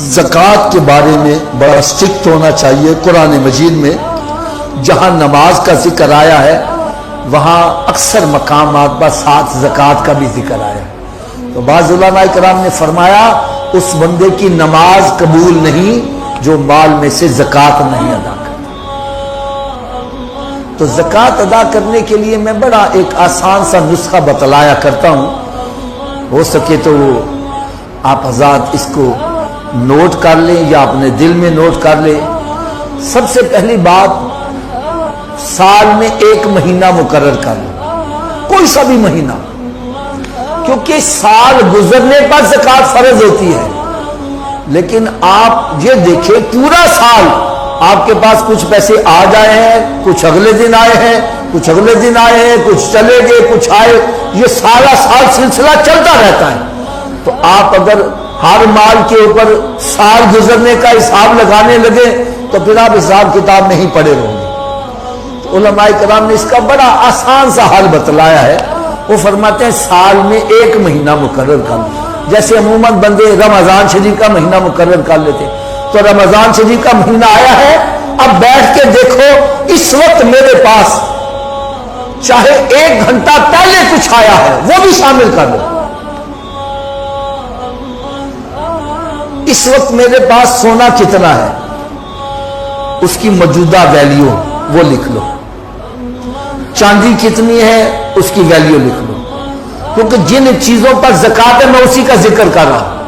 زکوٰۃ کے بارے میں بڑا اسٹرکٹ ہونا چاہیے۔ قرآن مجید میں جہاں نماز کا ذکر آیا ہے وہاں اکثر مقامات پر ساتھ زکوٰۃ کا بھی ذکر آیا ہے۔ تو بعض علماء کرام نے فرمایا اس بندے کی نماز قبول نہیں جو مال میں سے زکوٰۃ نہیں ادا کرتا۔ تو زکوٰۃ ادا کرنے کے لیے میں بڑا ایک آسان سا نسخہ بتلایا کرتا ہوں، ہو سکے تو آپ حضرات اس کو نوٹ کر لیں یا اپنے دل میں نوٹ کر لیں۔ سب سے پہلی بات، سال میں ایک مہینہ مقرر کر لیں، کوئی سا بھی مہینہ، کیونکہ سال گزرنے پر زکوٰۃ فرض ہوتی ہے۔ لیکن آپ یہ دیکھیں پورا سال آپ کے پاس کچھ پیسے آ جائے ہیں، کچھ اگلے دن آئے ہیں، کچھ اگلے دن آئے ہیں، کچھ چلے گئے، کچھ آئے، یہ سارا سال سلسلہ چلتا رہتا ہے۔ تو آپ اگر ہر مال کے اوپر سال گزرنے کا حساب لگانے لگے تو پھر آپ حساب کتاب نہیں پڑے رہو گے۔ تو علماء کرام نے اس کا بڑا آسان سا حل بتلایا ہے۔ وہ فرماتے ہیں سال میں ایک مہینہ مقرر کر لیں۔ جیسے عموماً بندے رمضان شریف کا مہینہ مقرر کر لیتے، تو رمضان شریف کا مہینہ آیا ہے، اب بیٹھ کے دیکھو اس وقت میرے پاس چاہے 1 گھنٹہ پہلے کچھ آیا ہے وہ بھی شامل کر لو۔ اس وقت میرے پاس سونا کتنا ہے اس کی موجودہ ویلیو وہ لکھ لو، چاندی کتنی ہے اس کی ویلیو لکھ لو، کیونکہ جن چیزوں پر زکوٰۃ ہے میں اسی کا ذکر کر رہا ہوں۔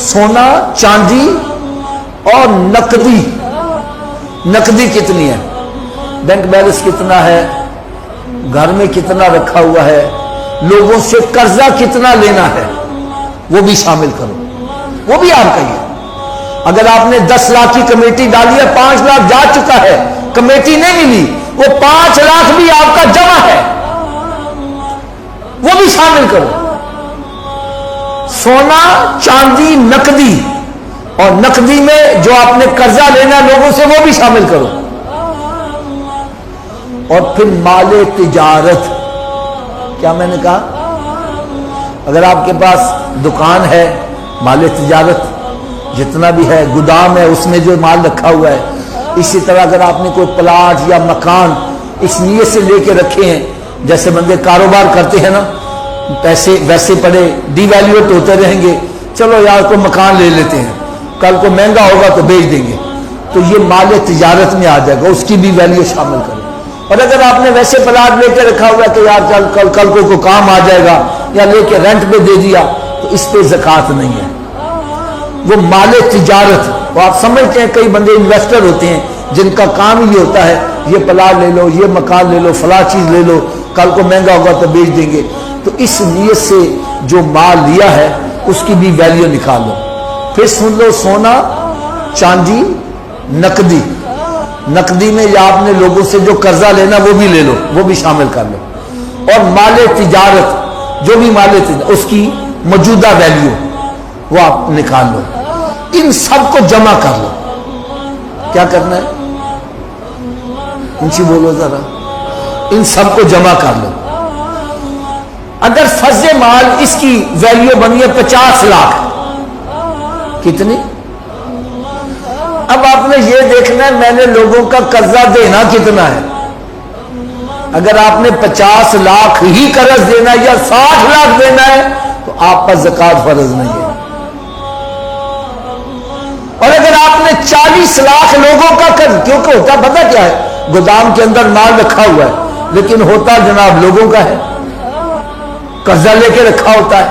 سونا، چاندی اور نقدی کتنی ہے، بینک بیلنس کتنا ہے، گھر میں کتنا رکھا ہوا ہے، لوگوں سے قرضہ کتنا لینا ہے وہ بھی شامل کرو، وہ بھی آپ کا ہی ہے۔ اگر آپ نے 10 لاکھ کی کمیٹی ڈالی ہے، 5 لاکھ جا چکا ہے، کمیٹی نہیں ملی، وہ 5 لاکھ بھی آپ کا جمع ہے، وہ بھی شامل کرو۔ سونا، چاندی، نقدی، اور نقدی میں جو آپ نے قرضہ لینا لوگوں سے وہ بھی شامل کرو۔ اور پھر مال تجارت، کیا میں نے کہا، اگر آپ کے پاس دکان ہے، مال تجارت جتنا بھی ہے، گودام ہے، اس میں جو مال رکھا ہوا ہے۔ اسی طرح اگر آپ نے کوئی پلاٹ یا مکان اس نیت سے لے کے رکھے ہیں، جیسے بندے کاروبار کرتے ہیں نا، پیسے ویسے پڑے ڈی ویلیوٹ ہوتے رہیں گے، چلو یار کو مکان لے لیتے ہیں، کل کو مہنگا ہوگا تو بیچ دیں گے، تو یہ مال تجارت میں آ جائے گا، اس کی بھی ویلیو شامل کرو۔ اور اگر آپ نے ویسے پلاٹ لے کے رکھا ہوا کہ یار کل کو کام آ جائے گا، یا لے کے رینٹ پہ دے دیا، تو اس پہ زکوٰۃ نہیں ہے، وہ مال تجارت۔ وہ آپ سمجھتے ہیں کئی بندے انویسٹر ہوتے ہیں جن کا کام یہ ہوتا ہے یہ پلاٹ لے لو، یہ مکان لے لو، فلاں چیز لے لو، کل کو مہنگا ہوگا تو بیچ دیں گے، تو اس نیت سے جو مال لیا ہے اس کی بھی ویلیو نکالو۔ پھر سن لو، سونا، چاندی، نقدی میں یا آپ نے لوگوں سے جو قرضہ لینا وہ بھی لے لو، وہ بھی شامل کر لو، اور مال تجارت جو بھی مال تجارت اس کی موجودہ ویلیو وہ آپ نکال لو۔ ان سب کو جمع کر لو۔ کیا کرنا ہے؟ اونچی بولو ذرا، ان سب کو جمع کر لو۔ اگر فرض مال اس کی ویلیو بنی ہے 50 لاکھ، کتنی؟ اب آپ نے یہ دیکھنا ہے میں نے لوگوں کا قرضہ دینا کتنا ہے۔ اگر آپ نے 50 لاکھ ہی قرض دینا یا 60 لاکھ دینا ہے تو آپ پر زکوٰۃ فرض نہیں ہے۔ اور اگر آپ نے 40 لاکھ لوگوں کا قرض، کیونکہ ہوتا پتہ کیا ہے، گودام کے اندر مال رکھا ہوا ہے لیکن ہوتا جناب لوگوں کا ہے، قرضہ لے کے رکھا ہوتا ہے،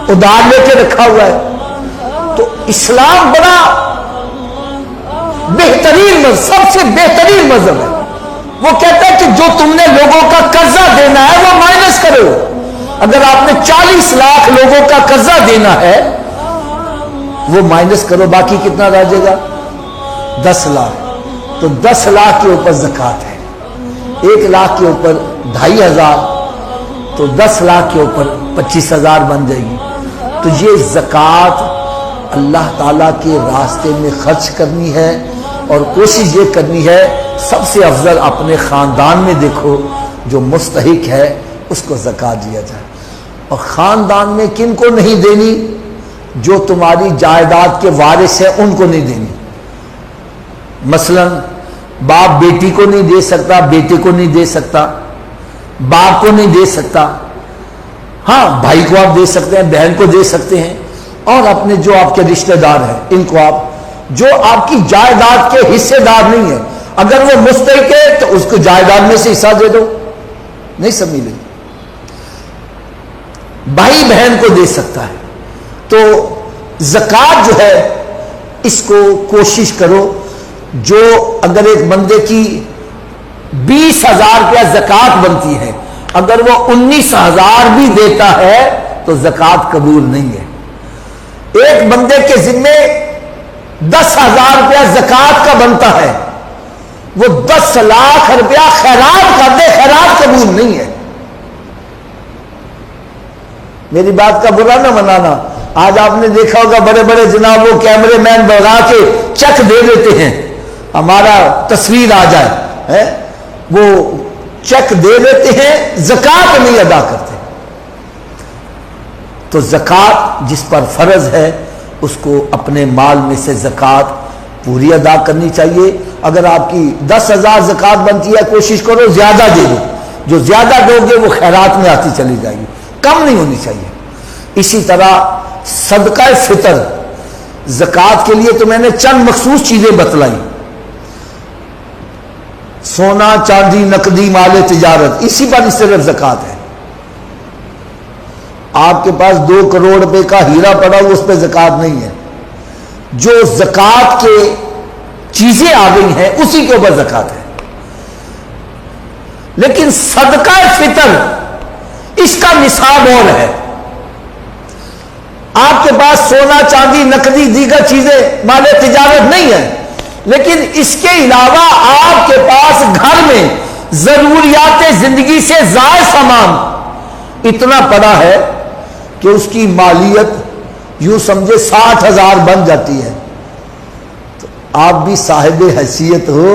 ادھار لے کے رکھا ہوا ہے۔ تو اسلام بڑا بہترین مذہب، سب سے بہترین مذہب ہے۔ وہ کہتا ہے کہ جو تم نے لوگوں کا قرضہ دینا ہے وہ مائنس کرو۔ اگر آپ نے 40 لاکھ لوگوں کا قرضہ دینا ہے وہ مائنس کرو، باقی کتنا رہ جائے گا؟ 10 لاکھ۔ تو 10 لاکھ کے اوپر زکوٰۃ ہے، 1 لاکھ کے اوپر 2500، تو 10 لاکھ کے اوپر 25,000 بن جائے گی۔ تو یہ زکوٰۃ اللہ تعالیٰ کے راستے میں خرچ کرنی ہے، اور کوشش یہ کرنی ہے سب سے افضل اپنے خاندان میں دیکھو جو مستحق ہے اس کو زکوٰۃ دیا جائے۔ اور خاندان میں کن کو نہیں دینی؟ جو تمہاری جائیداد کے وارث ہیں ان کو نہیں دینی. مثلا باپ بیٹی کو نہیں دے سکتا، بیٹے کو نہیں دے سکتا، باپ کو نہیں دے سکتا. ہاں بھائی کو آپ دے سکتے ہیں، بہن کو دے سکتے ہیں، اور اپنے جو آپ کے رشتہ دار ہیں ان کو آپ، جو آپ کی جائیداد کے حصے دار نہیں ہیں، اگر وہ مستحق ہے تو اس کو جائیداد میں سے حصہ دے دو. نہیں سمجھ لیں. بھائی بہن کو دے سکتا ہے. تو زکوٰۃ جو ہے اس کو کوشش کرو، جو اگر ایک بندے کی 20,000 روپیہ زکوٰۃ بنتی ہے، اگر وہ 19,000 بھی دیتا ہے تو زکوٰۃ قبول نہیں ہے. ایک بندے کے ذمے 10,000 روپیہ زکوٰۃ کا بنتا ہے، وہ 10 لاکھ روپیہ خیرات کر دے، خیرات قبول نہیں ہے. میری بات کا برا نہ منانا. آج آپ نے دیکھا ہوگا بڑے بڑے جناب وہ کیمرے مین بغا کے چیک دے دیتے ہیں، ہمارا تصویر آ جائے، وہ چیک دے دیتے ہیں، زکوٰۃ نہیں ادا کرتے. تو زکوٰۃ جس پر فرض ہے اس کو اپنے مال میں سے زکوٰۃ پوری ادا کرنی چاہیے. اگر آپ کی 10,000 زکوٰۃ بنتی ہے کوشش کرو زیادہ دے دو، جو زیادہ دو گے وہ خیرات میں آتی چلی جائے گی، کم نہیں ہونی چاہیے. اسی طرح صدقہ فطر، زکوٰۃ کے لیے تو میں نے چند مخصوص چیزیں بتلائیں. سونا چاندی نقدی مال تجارت، اسی پر صرف زکوٰۃ ہے. آپ کے پاس 2 کروڑ روپے کا ہیرا پڑا ہو اس پہ زکوٰۃ نہیں ہے. جو زکوٰۃ کے چیزیں آ گئی ہیں اسی کے اوپر زکوٰۃ ہے. لیکن صدقہ فطر اس کا نصاب اور ہے. آپ کے پاس سونا چاندی نقدی دیگر چیزیں مال تجارت نہیں ہے، لیکن اس کے علاوہ آپ کے پاس گھر میں ضروریات زندگی سے زائد سامان اتنا پڑا ہے کہ اس کی مالیت یوں سمجھے 60,000 بن جاتی ہے. تو آپ بھی صاحب حیثیت ہو،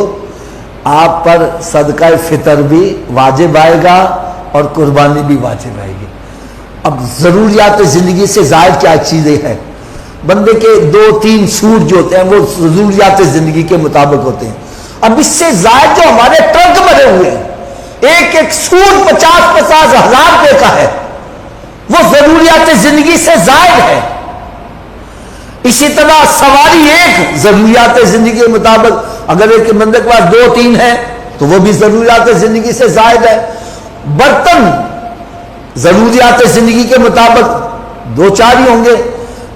آپ پر صدقہ فطر بھی واجب آئے گا اور قربانی بھی واجب آئے گی. اب ضروریات زندگی سے زائد کیا چیزیں ہیں؟ بندے کے 2-3 سوٹ جو ہوتے ہیں وہ ضروریات زندگی کے مطابق ہوتے ہیں. اب اس سے زائد جو ہمارے ٹرک بنے ہوئے ہیں، ایک ایک سوٹ 50-50 ہزار روپے کا ہے، وہ ضروریات زندگی سے زائد ہے. اسی طرح سواری ایک ضروریات زندگی کے مطابق، اگر ایک بندے کے پاس 2-3 ہیں تو وہ بھی ضروریات زندگی سے زائد ہے. برتن ضروریات زندگی کے مطابق 2-4 ہی ہوں گے،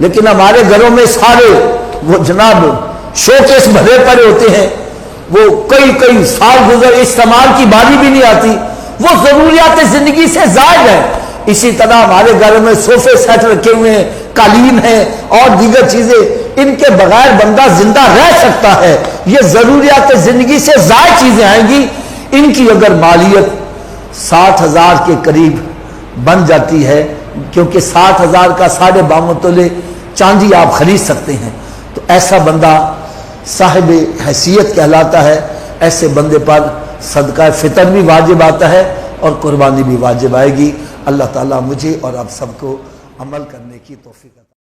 لیکن ہمارے گھروں میں سارے وہ جناب شوکیس بھرے پڑے ہوتے ہیں، وہ کئی سال گزر استعمال کی باری بھی نہیں آتی، وہ ضروریات زندگی سے زائد ہے. اسی طرح ہمارے گھر میں صوفے سیٹ رکھے ہوئے ہیں، قالین ہیں اور دیگر چیزیں، ان کے بغیر بندہ زندہ رہ سکتا ہے. یہ ضروریات زندگی سے زائد چیزیں آئیں گی. ان کی اگر مالیت 60,000 کے قریب بن جاتی ہے، کیونکہ 60,000 کا 52.5 تولے چاندی آپ خرید سکتے ہیں، تو ایسا بندہ صاحب حیثیت کہلاتا ہے. ایسے بندے پر صدقہ فطر بھی واجب آتا ہے اور قربانی بھی واجب آئے گی. اللہ تعالیٰ مجھے اور آپ سب کو عمل کرنے کی توفیق عطا